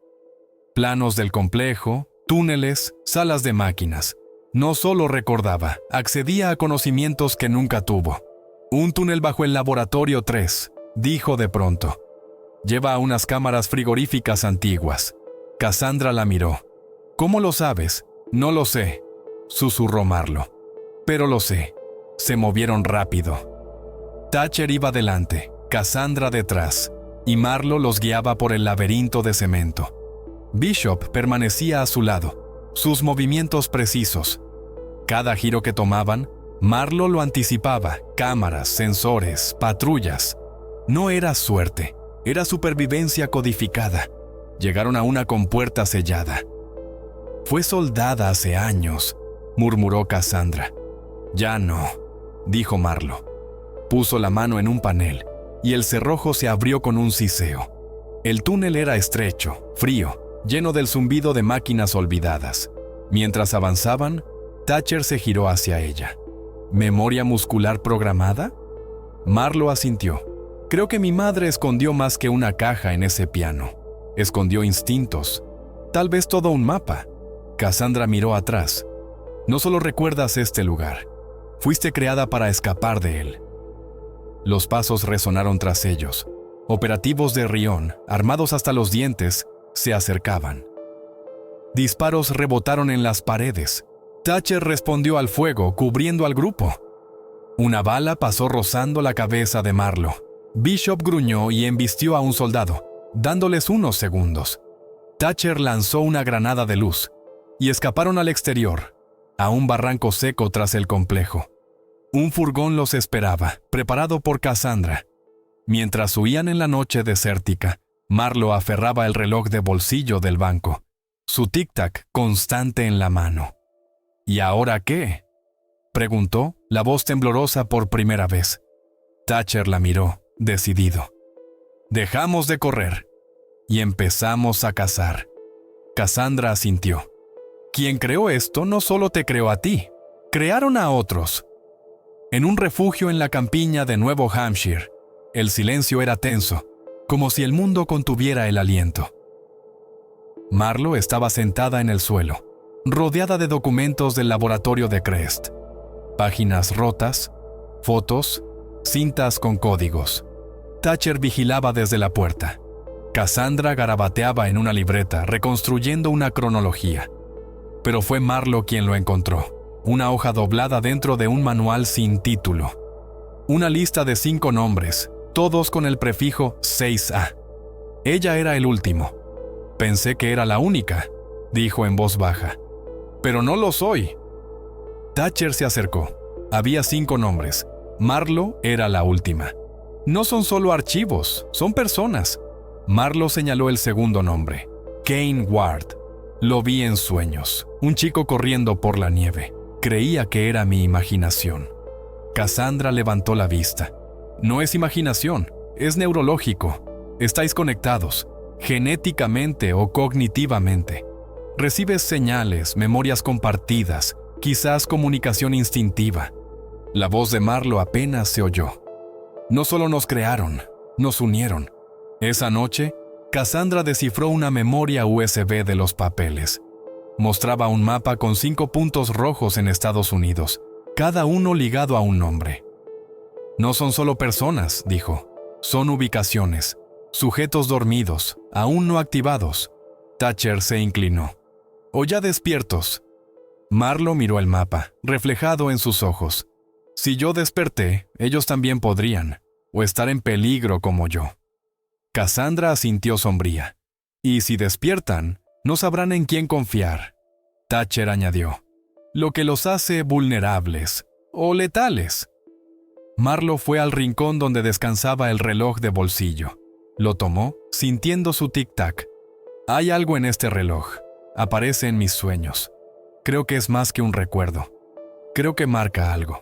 Planos del complejo, túneles, salas de máquinas. No solo recordaba, accedía a conocimientos que nunca tuvo. «Un túnel bajo el laboratorio 3», dijo de pronto. «Lleva a unas cámaras frigoríficas antiguas». Cassandra la miró. «¿Cómo lo sabes?» «No lo sé», susurró Marlowe. «Pero lo sé». Se movieron rápido. Thatcher iba delante, Cassandra detrás, y Marlowe los guiaba por el laberinto de cemento. Bishop permanecía a su lado, sus movimientos precisos. Cada giro que tomaban, Marlo lo anticipaba: cámaras, sensores, patrullas. No era suerte, era supervivencia codificada. Llegaron a una compuerta sellada. «Fue soldada hace años», murmuró Cassandra. «Ya no», dijo Marlo. Puso la mano en un panel y el cerrojo se abrió con un siseo. El túnel era estrecho, frío, lleno del zumbido de máquinas olvidadas. Mientras avanzaban, Thatcher se giró hacia ella. «¿Memoria muscular programada?» Marlo asintió. «Creo que mi madre escondió más que una caja en ese piano. Escondió instintos. Tal vez todo un mapa». Cassandra miró atrás. «No solo recuerdas este lugar. Fuiste creada para escapar de él». Los pasos resonaron tras ellos. Operativos de Rion, armados hasta los dientes, se acercaban. Disparos rebotaron en las paredes. Thatcher respondió al fuego, cubriendo al grupo. Una bala pasó rozando la cabeza de Marlo. Bishop gruñó y embistió a un soldado, dándoles unos segundos. Thatcher lanzó una granada de luz y escaparon al exterior, a un barranco seco tras el complejo. Un furgón los esperaba, preparado por Cassandra. Mientras huían en la noche desértica, Marlo aferraba el reloj de bolsillo del banco, su tic-tac constante en la mano. «¿Y ahora qué?», preguntó, la voz temblorosa por primera vez. Thatcher la miró, decidido. «Dejamos de correr y empezamos a cazar». Cassandra asintió. «Quien creó esto no solo te creó a ti, crearon a otros». En un refugio en la campiña de Nuevo Hampshire, el silencio era tenso, como si el mundo contuviera el aliento. Marlo estaba sentada en el suelo, rodeada de documentos del laboratorio de Crest. Páginas rotas, fotos, cintas con códigos. Thatcher vigilaba desde la puerta. Cassandra garabateaba en una libreta, reconstruyendo una cronología. Pero fue Marlo quien lo encontró. Una hoja doblada dentro de un manual sin título. Una lista de 5 nombres, todos con el prefijo 6A. Ella era el último. «Pensé que era la única», dijo en voz baja. «Pero no lo soy». Thatcher se acercó. Había 5 nombres. Marlo era la última. «No son solo archivos, son personas». Marlo señaló el segundo nombre. «Kane Ward». Lo vi en sueños. Un chico corriendo por la nieve. Creía que era mi imaginación. Cassandra levantó la vista. «No es imaginación, es neurológico. Estáis conectados, genéticamente o cognitivamente. Recibes señales, memorias compartidas, quizás comunicación instintiva». La voz de Marlo apenas se oyó. «No solo nos crearon, nos unieron». Esa noche, Cassandra descifró una memoria USB de los papeles. Mostraba un mapa con 5 puntos rojos en Estados Unidos, cada uno ligado a un nombre. «No son solo personas», dijo. «Son ubicaciones, sujetos dormidos, aún no activados». Thatcher se inclinó. «O ya despiertos». Marlo miró el mapa, reflejado en sus ojos. «Si yo desperté, ellos también podrían, o estar en peligro como yo». Cassandra asintió sombría. «Y si despiertan, no sabrán en quién confiar». Thatcher añadió. «Lo que los hace vulnerables o letales». Marlo fue al rincón donde descansaba el reloj de bolsillo. Lo tomó, sintiendo su tic-tac. «Hay algo en este reloj. Aparece en mis sueños. Creo que es más que un recuerdo. Creo que marca algo».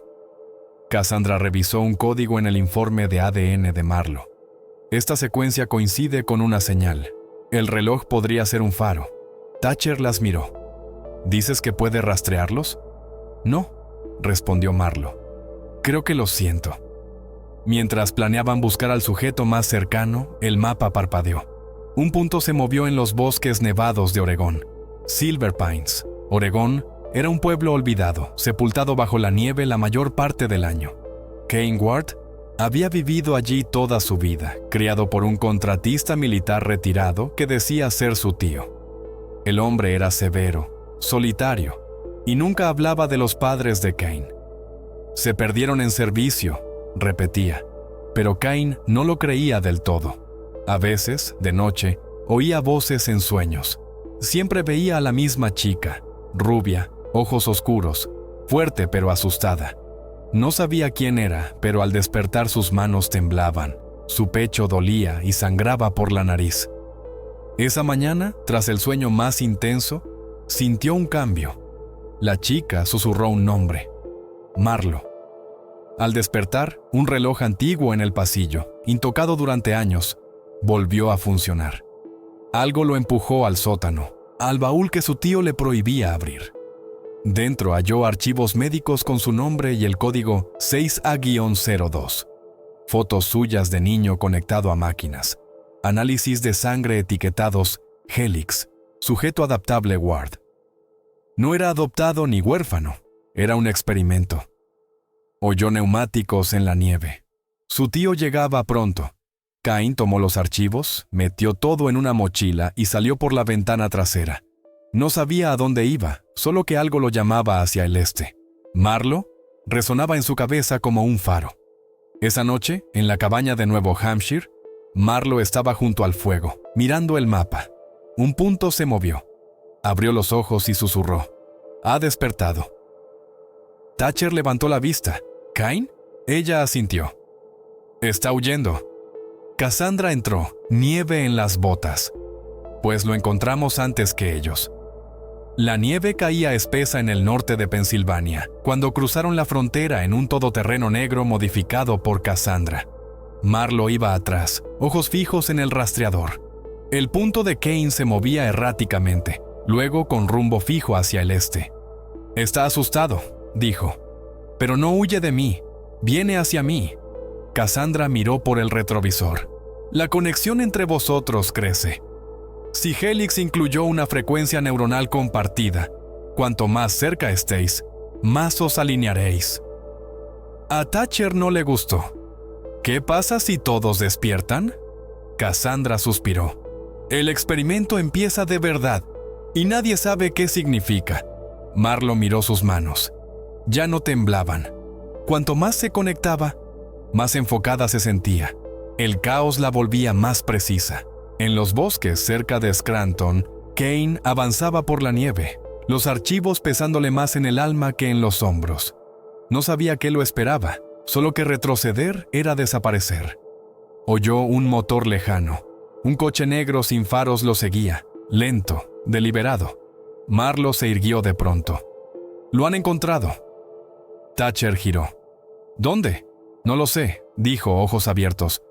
Cassandra revisó un código en el informe de ADN de Marlo. Esta secuencia coincide con una señal. El reloj podría ser un faro. Thatcher las miró. «¿Dices que puede rastrearlos?» «No», respondió Marlo. «Creo que lo siento». Mientras planeaban buscar al sujeto más cercano, el mapa parpadeó. Un punto se movió en los bosques nevados de Oregón. Silver Pines, Oregón, era un pueblo olvidado, sepultado bajo la nieve la mayor parte del año. Kane Ward había vivido allí toda su vida, criado por un contratista militar retirado que decía ser su tío. El hombre era severo, solitario, y nunca hablaba de los padres de Kane. «Se perdieron en servicio», repetía, pero Kane no lo creía del todo. A veces, de noche, oía voces en sueños. Siempre veía a la misma chica, rubia, ojos oscuros, fuerte pero asustada. No sabía quién era, pero al despertar sus manos temblaban, su pecho dolía y sangraba por la nariz. Esa mañana, tras el sueño más intenso, sintió un cambio. La chica susurró un nombre: Marlo. Al despertar, un reloj antiguo en el pasillo, intocado durante años, volvió a funcionar. Algo lo empujó al sótano, al baúl que su tío le prohibía abrir. Dentro halló archivos médicos con su nombre y el código 6A-02. Fotos suyas de niño conectado a máquinas. Análisis de sangre etiquetados Helix, sujeto adaptable Ward. No era adoptado ni huérfano, era un experimento. Oyó neumáticos en la nieve. Su tío llegaba pronto. Cain tomó los archivos, metió todo en una mochila y salió por la ventana trasera. No sabía a dónde iba, solo que algo lo llamaba hacia el este. Marlo resonaba en su cabeza como un faro. Esa noche, en la cabaña de Nuevo Hampshire, Marlo estaba junto al fuego, mirando el mapa. Un punto se movió. Abrió los ojos y susurró: «Ha despertado». Thatcher levantó la vista. «¿Cain?». Ella asintió. «Está huyendo». Cassandra entró, nieve en las botas. «Pues lo encontramos antes que ellos». La nieve caía espesa en el norte de Pensilvania, cuando cruzaron la frontera en un todoterreno negro modificado por Cassandra. Marlo iba atrás, ojos fijos en el rastreador. El punto de Cain se movía erráticamente, luego con rumbo fijo hacia el este. «Está asustado», dijo. «Pero no huye de mí, viene hacia mí». Cassandra miró por el retrovisor. «La conexión entre vosotros crece. Si Helix incluyó una frecuencia neuronal compartida, cuanto más cerca estéis, más os alinearéis». A Thatcher no le gustó. «¿Qué pasa si todos despiertan?». Cassandra suspiró. «El experimento empieza de verdad, y nadie sabe qué significa». Marlo miró sus manos. Ya no temblaban. Cuanto más se conectaba, más enfocada se sentía. El caos la volvía más precisa. En los bosques cerca de Scranton, Cain avanzaba por la nieve, los archivos pesándole más en el alma que en los hombros. No sabía qué lo esperaba, solo que retroceder era desaparecer. Oyó un motor lejano. Un coche negro sin faros lo seguía, lento, deliberado. Marlo se irguió de pronto. «Lo han encontrado». Thatcher giró. «¿Dónde?». «No lo sé», dijo, ojos abiertos.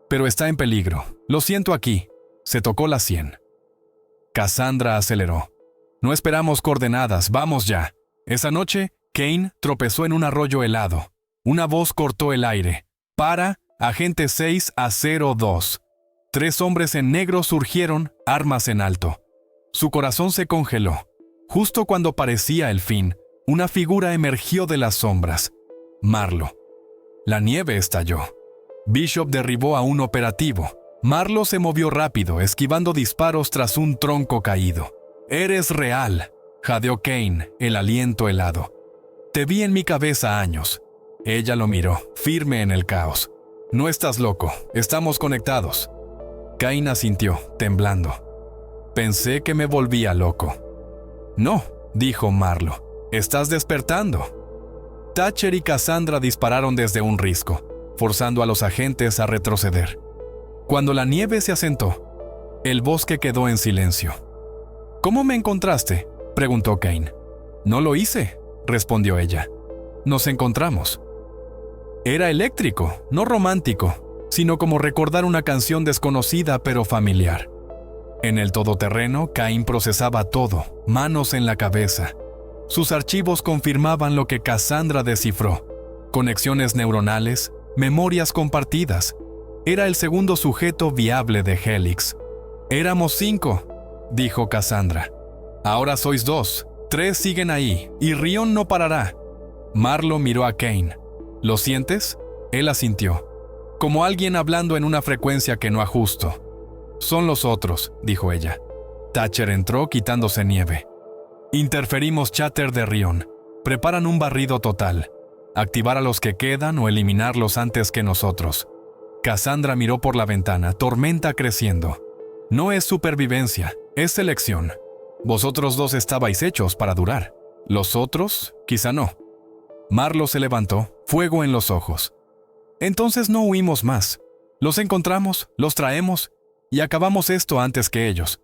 «Pero está en peligro. Lo siento aquí». Se tocó la sien. Cassandra aceleró. «No esperamos coordenadas, vamos ya». Esa noche, Cain tropezó en un arroyo helado. Una voz cortó el aire. «Para, agente 6A-02». 3 hombres en negro surgieron, armas en alto. Su corazón se congeló. Justo cuando parecía el fin, una figura emergió de las sombras. Marlo. La nieve estalló. Bishop derribó a un operativo. Marlo se movió rápido, esquivando disparos tras un tronco caído. «Eres real», jadeó Cain, el aliento helado. «Te vi en mi cabeza años». Ella lo miró, firme en el caos. «No estás loco, estamos conectados». Cain asintió, temblando. «Pensé que me volvía loco». «No», dijo Marlo, «estás despertando». Thatcher y Cassandra dispararon desde un risco, forzando a los agentes a retroceder. Cuando la nieve se asentó, el bosque quedó en silencio. «¿Cómo me encontraste?», preguntó Cain. «No lo hice», respondió ella. «Nos encontramos». Era eléctrico, no romántico, sino como recordar una canción desconocida pero familiar. En el todoterreno, Cain procesaba todo, manos en la cabeza. Sus archivos confirmaban lo que Cassandra descifró: conexiones neuronales, memorias compartidas. Era el segundo sujeto viable de Helix. «Éramos 5», dijo Cassandra. «Ahora sois 2, 3 siguen ahí, y Rion no parará». Marlo miró a Cain. «¿Lo sientes?». Él asintió. «Como alguien hablando en una frecuencia que no ajusto». «Son los otros», dijo ella. Thatcher entró quitándose nieve. «Interferimos cháter de Rion. Preparan un barrido total. Activar a los que quedan o eliminarlos antes que nosotros». Cassandra miró por la ventana, tormenta creciendo. «No es supervivencia, es selección. Vosotros 2 estabais hechos para durar. Los otros, quizá no. Marlo se levantó, fuego en los ojos. Entonces no huimos más. Los encontramos, los traemos y acabamos esto antes que ellos.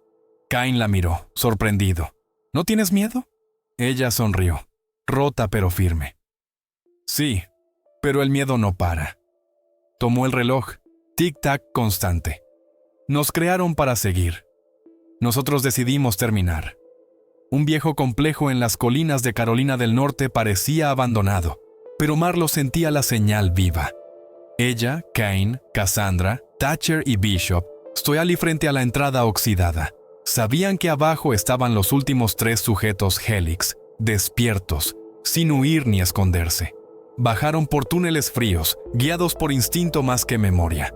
Cain la miró, sorprendido. ¿No tienes miedo? Ella sonrió, rota pero firme. Sí, pero el miedo no para. Tomó el reloj, tic-tac constante. Nos crearon para seguir. Nosotros decidimos terminar. Un viejo complejo en las colinas de Carolina del Norte parecía abandonado, pero Marlo sentía la señal viva. Ella, Cain, Cassandra, Thatcher y Bishop, Stoyali frente a la entrada oxidada. Sabían que abajo estaban los últimos 3 sujetos Helix, despiertos, sin huir ni esconderse. Bajaron por túneles fríos, guiados por instinto más que memoria.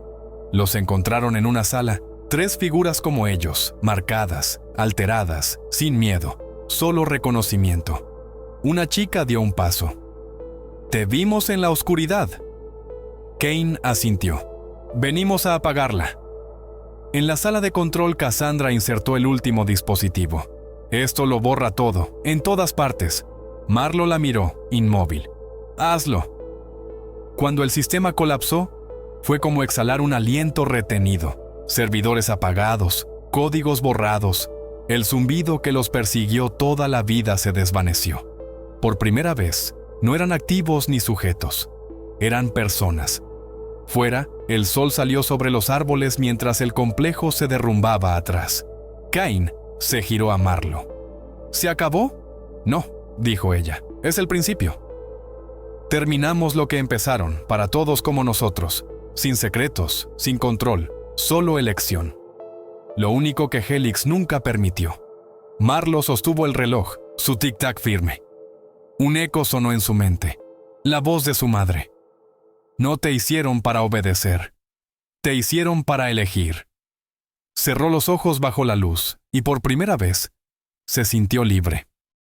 Los encontraron en una sala, 3 figuras como ellos, marcadas, alteradas, sin miedo, solo reconocimiento. Una chica dio un paso. «Te vimos en la oscuridad». Cain asintió. «Venimos a apagarla». En la sala de control, Cassandra insertó el último dispositivo. «Esto lo borra todo, en todas partes». Marlo la miró, inmóvil. «Hazlo». Cuando el sistema colapsó, fue como exhalar un aliento retenido. Servidores apagados, códigos borrados. El zumbido que los persiguió toda la vida se desvaneció. Por primera vez, no eran activos ni sujetos. Eran personas. Fuera, el sol salió sobre los árboles mientras el complejo se derrumbaba atrás. Cain se giró a Marlo. ¿Se acabó? No, dijo ella. Es el principio. Terminamos lo que empezaron, para todos como nosotros. Sin secretos, sin control, solo elección. Lo único que Helix nunca permitió. Marlo sostuvo el reloj, su tic-tac firme. Un eco sonó en su mente. La voz de su madre. No te hicieron para obedecer. Te hicieron para elegir. Cerró los ojos bajo la luz y por primera vez se sintió libre.